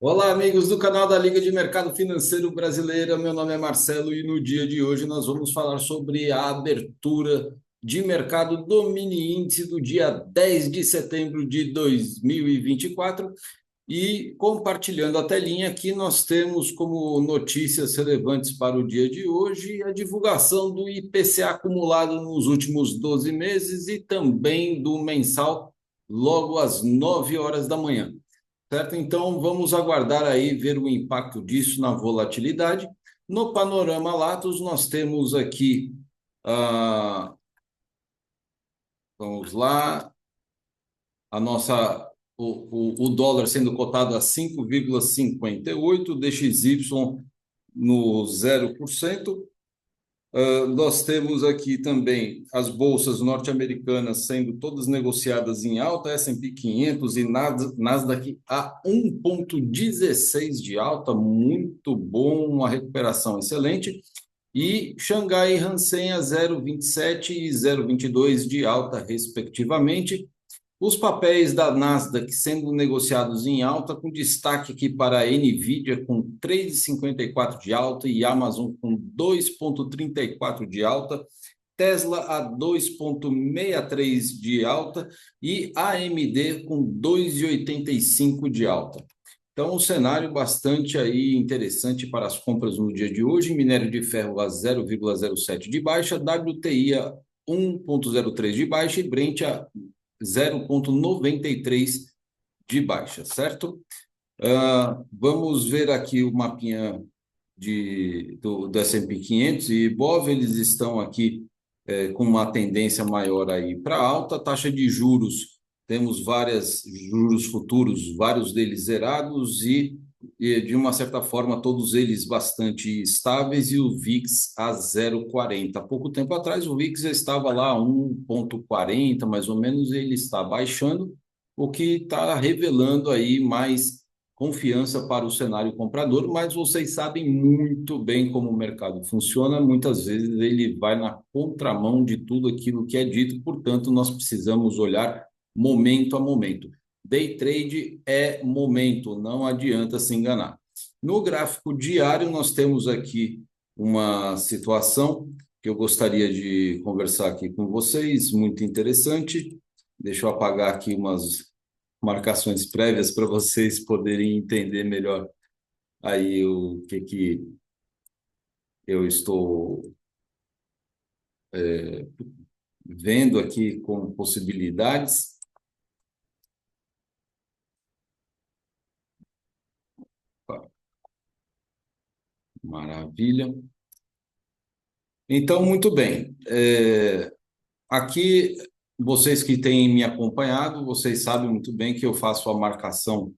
Olá, amigos do canal da Liga de Mercado Financeiro Brasileira. Meu nome é Marcelo e no dia de hoje nós vamos falar sobre a abertura de mercado do mini índice do dia 10 de setembro de 2024. E compartilhando a telinha aqui, nós temos como notícias relevantes para o dia de hoje a divulgação do IPCA acumulado nos últimos 12 meses e também do mensal logo às 9 horas da manhã. Certo? Então, vamos aguardar aí ver o impacto disso na volatilidade. No panorama Latos, nós temos aqui, ah, vamos lá, a nossa, o dólar sendo cotado a 5,58, DXY no 0%. Nós temos aqui também as bolsas norte-americanas sendo todas negociadas em alta, S&P 500 e Nasdaq a 1,16 de alta, muito bom, uma recuperação excelente. E Xangai e Hansen a 0,27 e 0,22 de alta, respectivamente. Os papéis da Nasdaq sendo negociados em alta, com destaque aqui para a Nvidia com 3,54 de alta e Amazon com 2,34 de alta, Tesla a 2,63 de alta e AMD com 2,85 de alta. Então, um cenário bastante aí interessante para as compras no dia de hoje. Minério de ferro a 0,07 de baixa, WTI a 1,03 de baixa e Brent a 0,93 de baixa, certo? Vamos ver aqui o mapinha do S&P 500 e Ibov, eles estão aqui com uma tendência maior aí para alta. Taxa de juros, temos vários juros futuros, vários deles zerados e de uma certa forma todos eles bastante estáveis e o VIX a 0,40. Há pouco tempo atrás o VIX já estava lá a 1,40 mais ou menos, e ele está baixando, o que está revelando aí mais confiança para o cenário comprador, mas vocês sabem muito bem como o mercado funciona, muitas vezes ele vai na contramão de tudo aquilo que é dito, portanto, nós precisamos olhar momento a momento. Day trade é momento, não adianta se enganar. No gráfico diário, nós temos aqui uma situação que eu gostaria de conversar aqui com vocês, muito interessante. Deixa eu apagar aqui umas marcações prévias para vocês poderem entender melhor aí o que eu estou vendo aqui como possibilidades. Maravilha. Então, muito bem. Aqui, vocês que têm me acompanhado, vocês sabem muito bem que eu faço a marcação,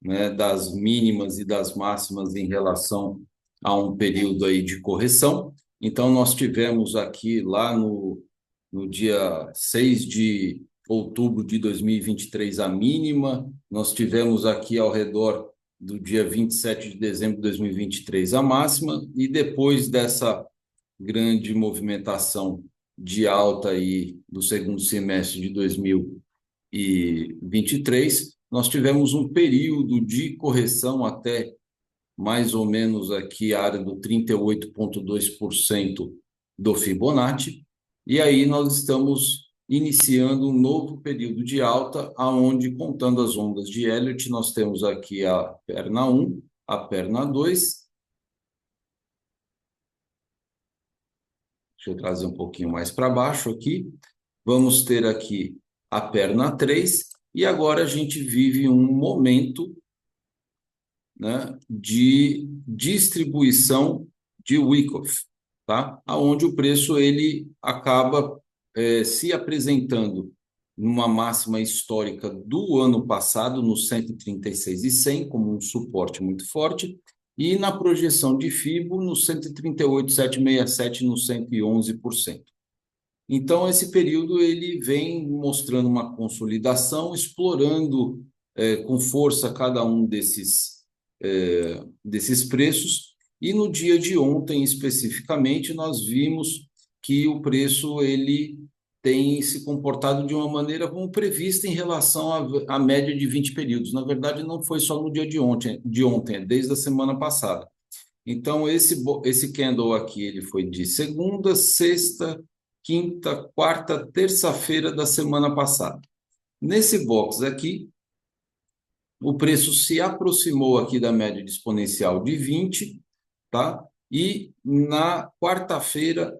né, das mínimas e das máximas em relação a um período aí de correção. Então, nós tivemos aqui lá no dia 6 de outubro de 2023 a mínima, nós tivemos aqui ao redor do dia 27 de dezembro de 2023 a máxima, e depois dessa grande movimentação de alta aí do segundo semestre de 2023, nós tivemos um período de correção até mais ou menos aqui a área do 38,2% do Fibonacci, e aí nós estamos iniciando um novo período de alta, aonde, contando as ondas de Elliott, nós temos aqui a perna 1, a perna 2. Deixa eu trazer um pouquinho mais para baixo aqui. Vamos ter aqui a perna 3, e agora a gente vive um momento, né, de distribuição de Wyckoff, tá? Onde o preço ele acaba se apresentando numa máxima histórica do ano passado, no 136,100, como um suporte muito forte, e na projeção de FIBO no 138,767, no 111%. Então, esse período ele vem mostrando uma consolidação, explorando com força cada um desses preços. E no dia de ontem, especificamente, nós vimos que o preço ele tem se comportado de uma maneira como prevista em relação à média de 20 períodos. Na verdade, não foi só no dia de ontem, é desde a semana passada. Então, esse candle aqui, ele foi de segunda, sexta, quinta, quarta, terça-feira da semana passada. Nesse box aqui, o preço se aproximou aqui da média de exponencial de 20, tá? E na quarta-feira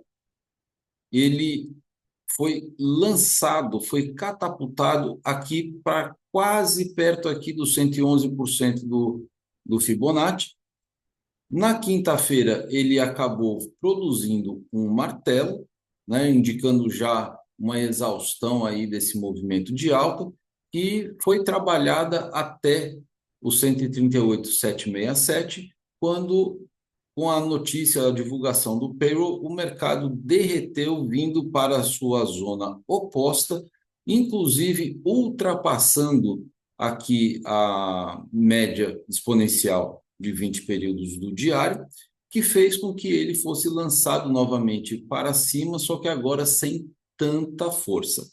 ele foi lançado, foi catapultado aqui para quase perto aqui dos 111% do Fibonacci. Na quinta-feira, ele acabou produzindo um martelo, né, indicando já uma exaustão aí desse movimento de alta, e foi trabalhada até o 138,767, quando, com a notícia, a divulgação do payroll, o mercado derreteu vindo para a sua zona oposta, inclusive ultrapassando aqui a média exponencial de 20 períodos do diário, que fez com que ele fosse lançado novamente para cima, só que agora sem tanta força.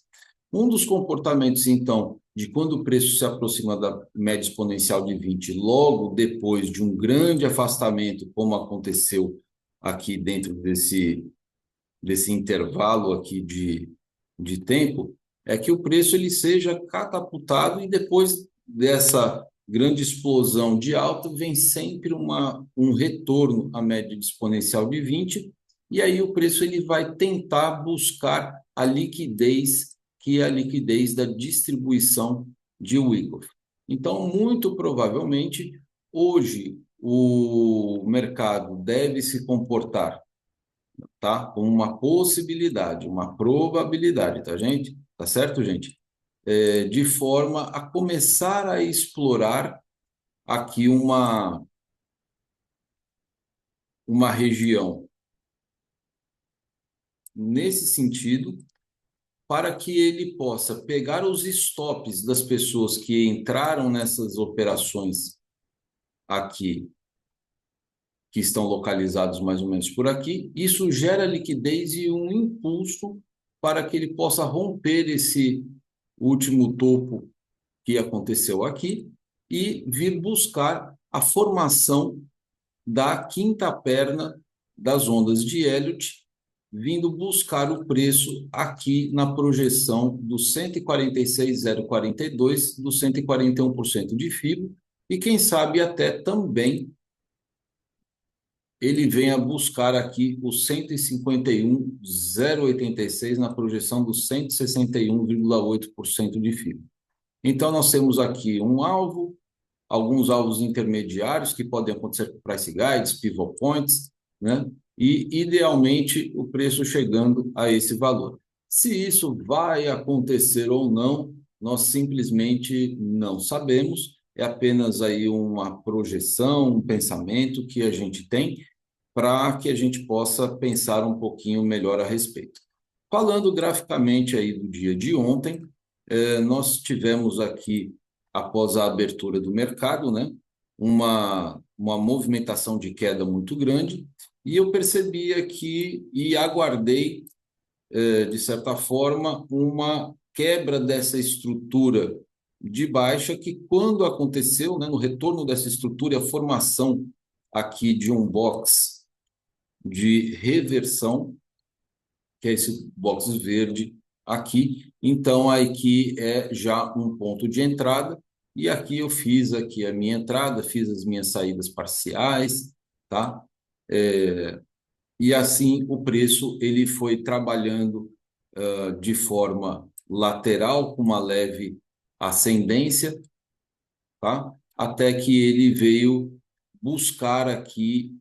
Um dos comportamentos, então, de quando o preço se aproxima da média exponencial de 20, logo depois de um grande afastamento, como aconteceu aqui dentro desse intervalo aqui de tempo, é que o preço ele seja catapultado e depois dessa grande explosão de alta vem sempre um retorno à média exponencial de 20, e aí o preço ele vai tentar buscar a liquidez, que é a liquidez da distribuição de Wyckoff. Então, muito provavelmente, hoje o mercado deve se comportar, tá? Com uma possibilidade, uma probabilidade, tá, gente? Tá certo, gente? De forma a começar a explorar aqui uma região nesse sentido, para que ele possa pegar os stops das pessoas que entraram nessas operações aqui, que estão localizados mais ou menos por aqui. Isso gera liquidez e um impulso para que ele possa romper esse último topo que aconteceu aqui e vir buscar a formação da quinta perna das ondas de Elliott, vindo buscar o preço aqui na projeção do 146,042, do 141% de FIBO, e quem sabe até também ele venha buscar aqui o 151,086 na projeção do 161,8% de FIBO. Então, nós temos aqui um alvo, alguns alvos intermediários que podem acontecer com price guides, pivot points, né? E, idealmente, o preço chegando a esse valor. Se isso vai acontecer ou não, nós simplesmente não sabemos, é apenas aí uma projeção, um pensamento que a gente tem para que a gente possa pensar um pouquinho melhor a respeito. Falando graficamente aí do dia de ontem, nós tivemos aqui, após a abertura do mercado, né, uma movimentação de queda muito grande, e eu percebi aqui e aguardei, de certa forma, uma quebra dessa estrutura de baixa, que quando aconteceu, né, no retorno dessa estrutura, a formação aqui de um box de reversão, que é esse box verde aqui. Então, aqui é já um ponto de entrada, e aqui eu fiz aqui a minha entrada, fiz as minhas saídas parciais, tá? E assim o preço ele foi trabalhando de forma lateral, com uma leve ascendência, tá? Até que ele veio buscar aqui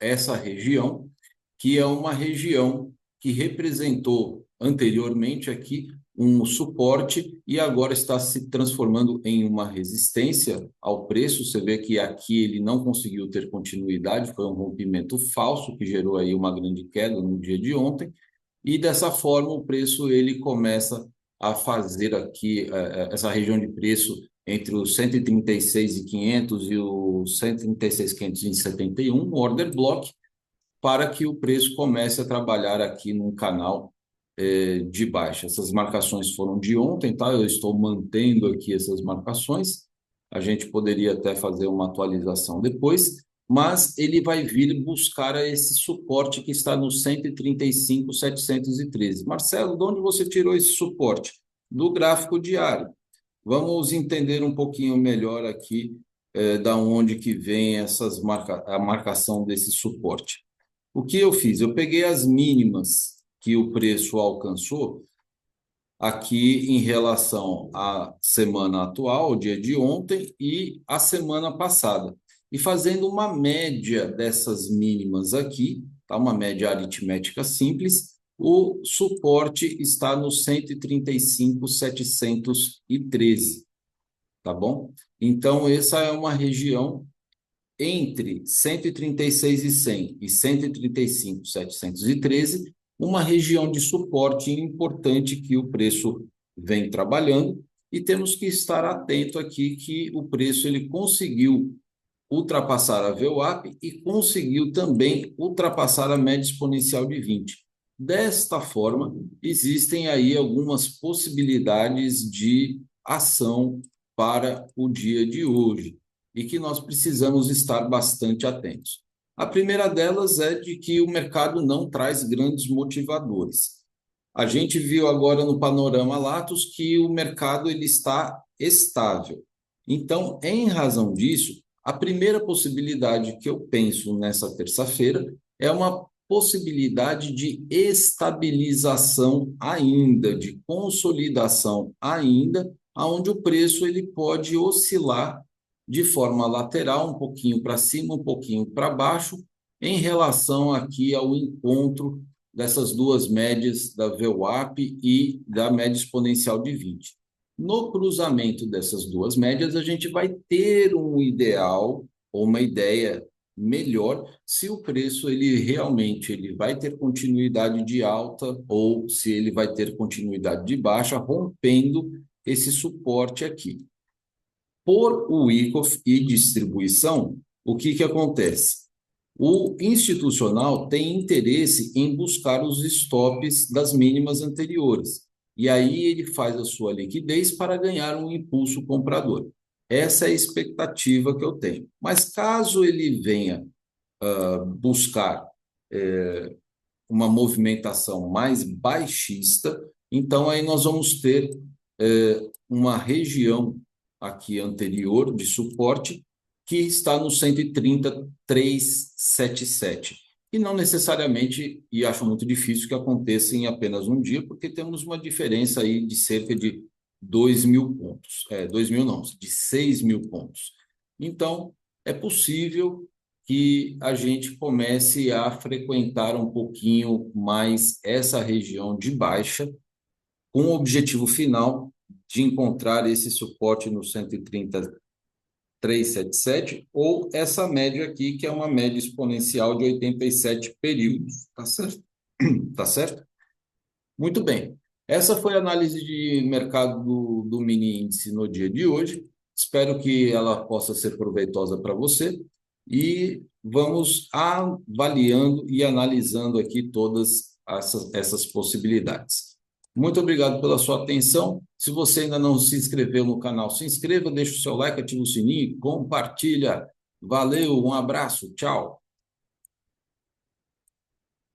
essa região, que é uma região que representou anteriormente aqui um suporte e agora está se transformando em uma resistência ao preço. Você vê que aqui ele não conseguiu ter continuidade, foi um rompimento falso que gerou aí uma grande queda no dia de ontem, e dessa forma o preço ele começa a fazer aqui essa região de preço entre os 136.500 e os 136.571, um order block, para que o preço comece a trabalhar aqui num canal de baixa. Essas marcações foram de ontem, tá? Eu estou mantendo aqui essas marcações. A gente poderia até fazer uma atualização depois, mas ele vai vir buscar esse suporte que está no 135.713. Marcelo, de onde você tirou esse suporte? Do gráfico diário. Vamos entender um pouquinho melhor aqui da onde que vem a marcação desse suporte. O que eu fiz? Eu peguei as mínimas que o preço alcançou aqui em relação à semana atual, o dia de ontem, e a semana passada. E fazendo uma média dessas mínimas aqui, tá? Uma média aritmética simples, o suporte está no 135.713, tá bom? Então, essa é uma região entre 136.100 e 135.713, uma região de suporte importante que o preço vem trabalhando, e temos que estar atento aqui que o preço ele conseguiu ultrapassar a VWAP e conseguiu também ultrapassar a média exponencial de 20. Desta forma, existem aí algumas possibilidades de ação para o dia de hoje e que nós precisamos estar bastante atentos. A primeira delas é de que o mercado não traz grandes motivadores. A gente viu agora no panorama Latos que o mercado ele está estável. Então, em razão disso, a primeira possibilidade que eu penso nessa terça-feira é uma possibilidade de estabilização ainda, de consolidação ainda, aonde o preço ele pode oscilar de forma lateral, um pouquinho para cima, um pouquinho para baixo, em relação aqui ao encontro dessas duas médias da VWAP e da média exponencial de 20. No cruzamento dessas duas médias, a gente vai ter um ideal ou uma ideia melhor se o preço ele realmente ele vai ter continuidade de alta ou se ele vai ter continuidade de baixa, rompendo esse suporte aqui. Por o ICOF e distribuição, o que acontece? O institucional tem interesse em buscar os stops das mínimas anteriores. E aí ele faz a sua liquidez para ganhar um impulso comprador. Essa é a expectativa que eu tenho. Mas caso ele venha buscar uma movimentação mais baixista, então aí nós vamos ter uma região aqui anterior de suporte que está no 130.377. E não necessariamente, e acho muito difícil que aconteça em apenas um dia, porque temos uma diferença aí de cerca de 2.000 pontos. 2.000 não, de 6.000 pontos. Então, é possível que a gente comece a frequentar um pouquinho mais essa região de baixa, com o objetivo final de encontrar esse suporte no 130.377 ou essa média aqui, que é uma média exponencial de 87 períodos, tá certo? Tá certo? Muito bem. Essa foi a análise de mercado do mini índice no dia de hoje. Espero que ela possa ser proveitosa para você e vamos avaliando e analisando aqui todas essas possibilidades. Muito obrigado pela sua atenção. Se você ainda não se inscreveu no canal, se inscreva, deixa o seu like, ativa o sininho, compartilha. Valeu, um abraço, tchau.